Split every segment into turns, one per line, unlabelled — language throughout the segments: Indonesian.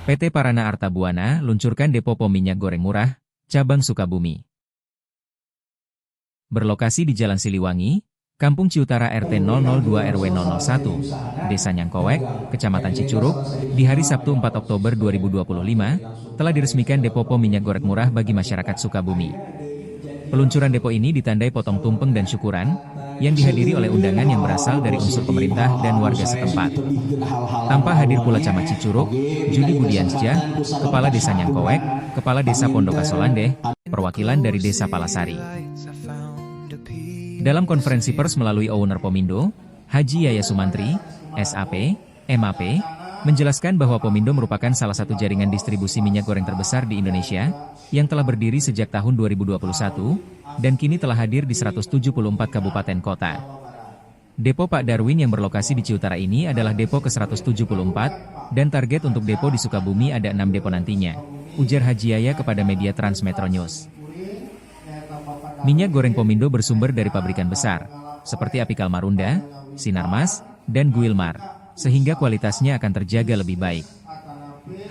PT Parana Arta Buana luncurkan depo pom minyak goreng murah, cabang Sukabumi. Berlokasi di Jalan Siliwangi, Kampung Ciutara RT 002 RW 001, Desa Nyangkowek, Kecamatan Cicurug, di hari Sabtu 4 Oktober 2025, telah diresmikan depo pom minyak goreng murah bagi masyarakat Sukabumi. Peluncuran depo ini ditandai potong tumpeng dan syukuran, yang dihadiri oleh undangan yang berasal dari unsur pemerintah dan warga setempat. Tanpa hadir pula Camat Cicurug, Judi Budiansjah, Kepala Desa Nyangkowek, Kepala Desa Pondok Kasolande, perwakilan dari Desa Palasari. Dalam konferensi pers melalui owner Pomindo, Haji Yaya Sumantri, SAP, MAP, menjelaskan bahwa Pomindo merupakan salah satu jaringan distribusi minyak goreng terbesar di Indonesia, yang telah berdiri sejak tahun 2021, dan kini telah hadir di 174 kabupaten kota. Depo Pak Darwin yang berlokasi di Ciutara ini adalah depo ke-174, dan target untuk depo di Sukabumi ada 6 depo nantinya, ujar Haji Yaya kepada media Transmetro News. Minyak goreng Pomindo bersumber dari pabrikan besar, seperti Apikal Marunda, Sinarmas, dan Guilmar, sehingga kualitasnya akan terjaga lebih baik.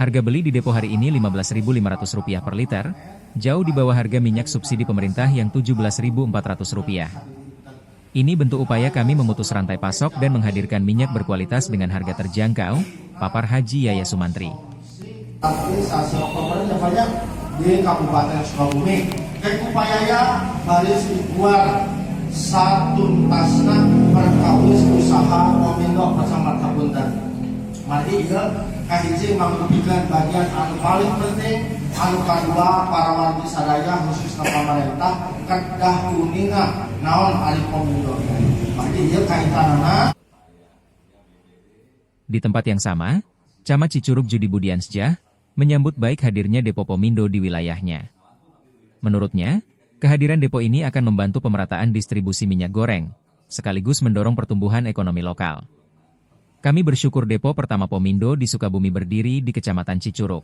Harga beli di depo hari ini Rp15.500 per liter, jauh di bawah harga minyak subsidi pemerintah yang Rp17.400. Ini bentuk upaya kami memutus rantai pasok dan menghadirkan minyak berkualitas dengan harga terjangkau, papar Haji Yaya Sumantri.
Di Kabupaten Sukabumi, upaya baris buat satu tasna perkawis usaha Pomindo bersama Kabuntan. Mari kita kahiji mengupikan bagian anu paling penting, anu kedua para warga sadaya khususnya pemerintah kedah kuninga naon ari Pomindo. Mari ieu kaitanana.
Di tempat yang sama, Camat Cicurug Judi Budiansjah menyambut baik hadirnya depo Pomindo di wilayahnya. Menurutnya, kehadiran depo ini akan membantu pemerataan distribusi minyak goreng, sekaligus mendorong pertumbuhan ekonomi lokal. Kami bersyukur depo pertama Pomindo di Sukabumi berdiri di Kecamatan Cicurug.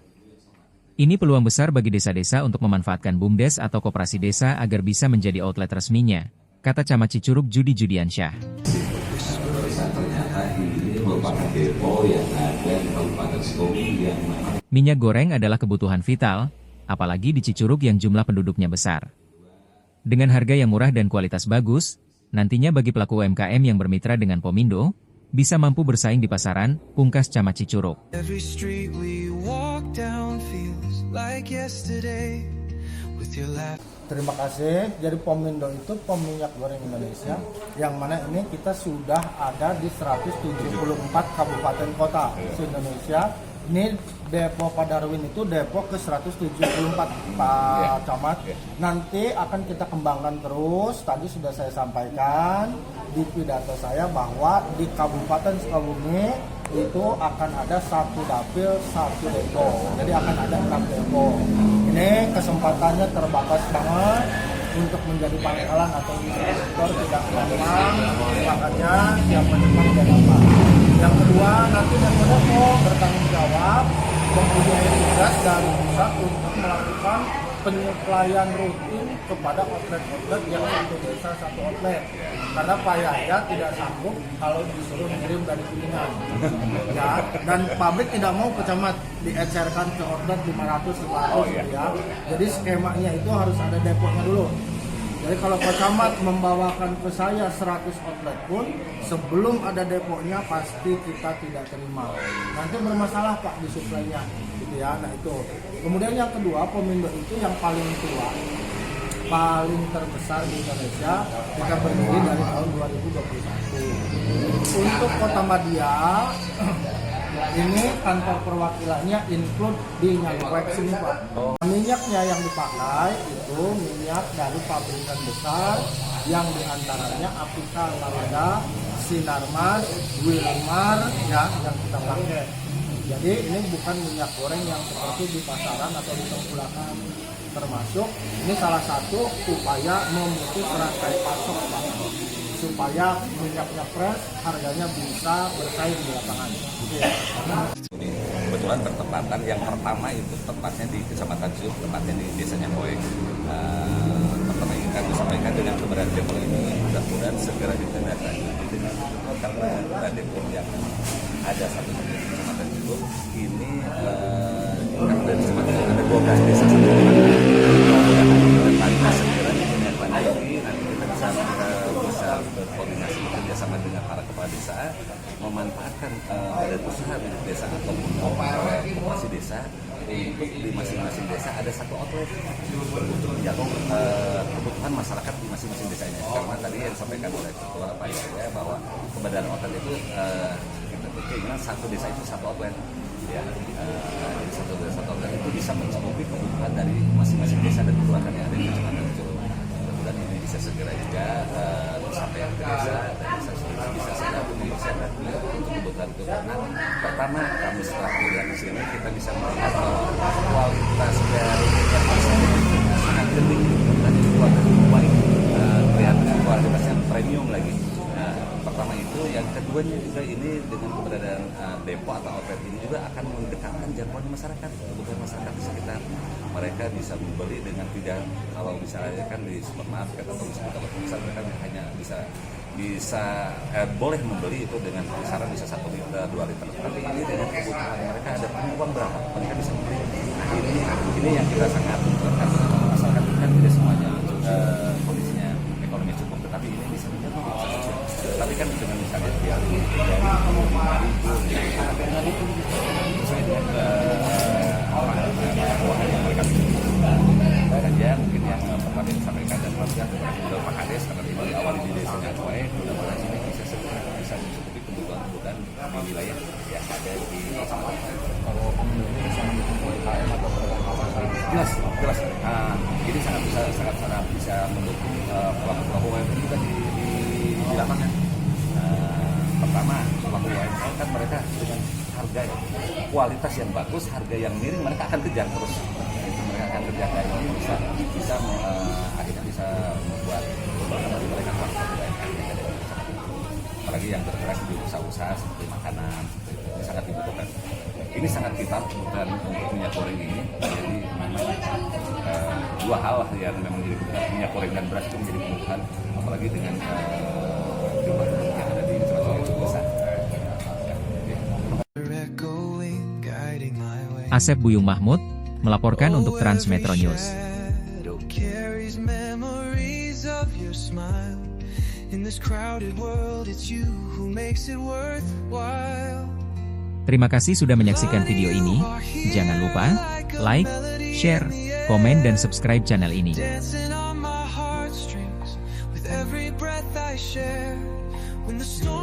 Ini peluang besar bagi desa-desa untuk memanfaatkan BUMDes atau koperasi desa agar bisa menjadi outlet resminya, kata Camat Cicurug Judi Judiansyah. Minyak goreng adalah kebutuhan vital, apalagi di Cicurug yang jumlah penduduknya besar. Dengan harga yang murah dan kualitas bagus, nantinya bagi pelaku UMKM yang bermitra dengan Pomindo, bisa mampu bersaing di pasaran, pungkas Camat Cicurug.
Terima kasih. Jadi Pomindo itu pom minyak goreng Indonesia, yang mana ini kita sudah ada di 174 kabupaten kota se-Indonesia. Ini depo Pak Darwin itu depo ke-174 Pak Camat. Nanti akan kita kembangkan terus. Tadi sudah saya sampaikan di pidato saya bahwa di Kabupaten Sukabumi itu akan ada satu dapil, satu depo. Jadi akan ada 6 depo. Ini kesempatannya terbatas banget untuk menjadi pangkalan atau distributor tidak gampang. Makanya siapa cepat tidak gampang. Yang kedua, nanti depo bertanggung jawab mempunyai tugas dan bisa untuk melakukan penyuplaian rutin kepada outlet-outlet yang satu desa satu outlet. Karena Pak Yaya tidak sanggup kalau disuruh ngirim dari Kuningan. Ya, dan pabrik tidak mau Camat diecerkan ke outlet 500 ya. Jadi skemanya itu harus ada deponya dulu. Jadi kalau Pak Camat membawakan ke saya 100 outlet pun, sebelum ada deponya pasti kita tidak terima. Nanti bermasalah Pak di suplainya, gitu ya. Nah itu. Kemudian yang kedua, Pomindo itu yang paling tua, paling terbesar di Indonesia, kita berdiri dari tahun 2021. Untuk Kota Madia, ini kantor perwakilannya include di Nyangkowek sini Pak. Minyaknya yang dipakai itu minyak dari pabrikan besar yang diantaranya Apikal Marunda, Sinarmas, Guilmar ya yang kita pakai. Jadi ini bukan minyak goreng yang seperti di pasaran atau di tengkulakan. Termasuk ini salah satu upaya memutus rantai pasok Pak, supaya minyaknya fresh, harganya bisa bersaing di lapangan.
Kebetulan bertepatan yang pertama itu tepatnya di Kecamatan Cicurug, tepatnya di Desa Nyangkowek. Pertama ini kami sampaikan dengan keberadaan depo ini mudah-mudahan segera ditindaklanjuti dengan karena depo yang ada satu di Kecamatan Cicurug ini karena dari Kecamatan ada 12 desa satu kecamatan. Mudah-mudahan segera ditindaklanjuti, nanti kita bisa berkoordinasi bekerjasama dengan para kepala desa, memanfaatkan badan usaha milik desa ataupun koperasi desa untuk di masing-masing desa ada satu outlet untuk menjangkau kebutuhan masyarakat di masing-masing desanya. Karena tadi yang disampaikan oleh Ketua Pak Yaya bahwa keberadaan outlet itu kita keinginan satu desa itu satu outlet. Ya, jadi satu outlet itu bisa mencukupi kebutuhan dari masing-masing desa dan kelurahan yang ada di Kecamatan Curug. Mudah-mudahan ini bisa segera juga sampai ke desa dan bisa segera mempersiapkan untuk kebutuhan itu. Karena pertama kami setelah pilihan di sini kita bisa melihat bahwa kualitas dari sangat tinggi dan kualitas baik, kelihatan kualitasnya premium lagi. Pertama itu, yang keduanya juga ini dengan keberadaan depo atau outlet ini juga akan mendekatkan jangkauan masyarakat, kebutuhan masyarakat di sekitar. Mereka bisa membeli dengan tidak, kalau misalnya kan di supermarket atau di sekitar besar mereka hanya bisa boleh membeli itu dengan kisaran bisa 1 liter, 2 liter. Tapi ini dengan kebutuhan mereka ada uang berapa, mereka bisa membeli. Nah, ini yang kita sangat butuhkan masyarakat kan tidak semuanya kondisinya ekonomi cukup, tetapi ini bisa menjangkau masyarakat. Tapi kan dengan misalnya dia dari 5.000 sesuai dengan keuangan yang mereka miliki. Saja mungkin yang pertama disampaikan dan juga kepada Pak Kades karena ini diawali di desanya Coek, mudah-mudahan ini bisa mencukupi kebutuhan di wilayah yang ada di Kecamatan. Kalau komunitas yang UMKM atau jelas. Ini sangat bisa mendukung pelaku UMKM juga di lapangan. Pertama, pelaku UMKM kan mereka dengan harga kualitas yang bagus, harga yang miring mereka akan kejar terus. Mereka akan kejar dan ini bisa akhirnya bisa membuat dari mereka kualitas UMKM yang ada di Kecamatan. Apalagi yang bergerak di usaha-usaha seperti makanan, ini sangat dibutuhkan. Ini sangat vital kebutuhan untuk minyak goreng ini. Jadi memang dua hal yang memang jadi kebutuhan, minyak goreng dan beras itu menjadi kebutuhan, apalagi dengan jumlah yang ada di Kecamatan yang cukup besar.
Asep Buyung Mahmud melaporkan untuk Transmetro News. Terima kasih sudah menyaksikan video ini. Jangan lupa like, share, komen dan subscribe channel ini. When the storm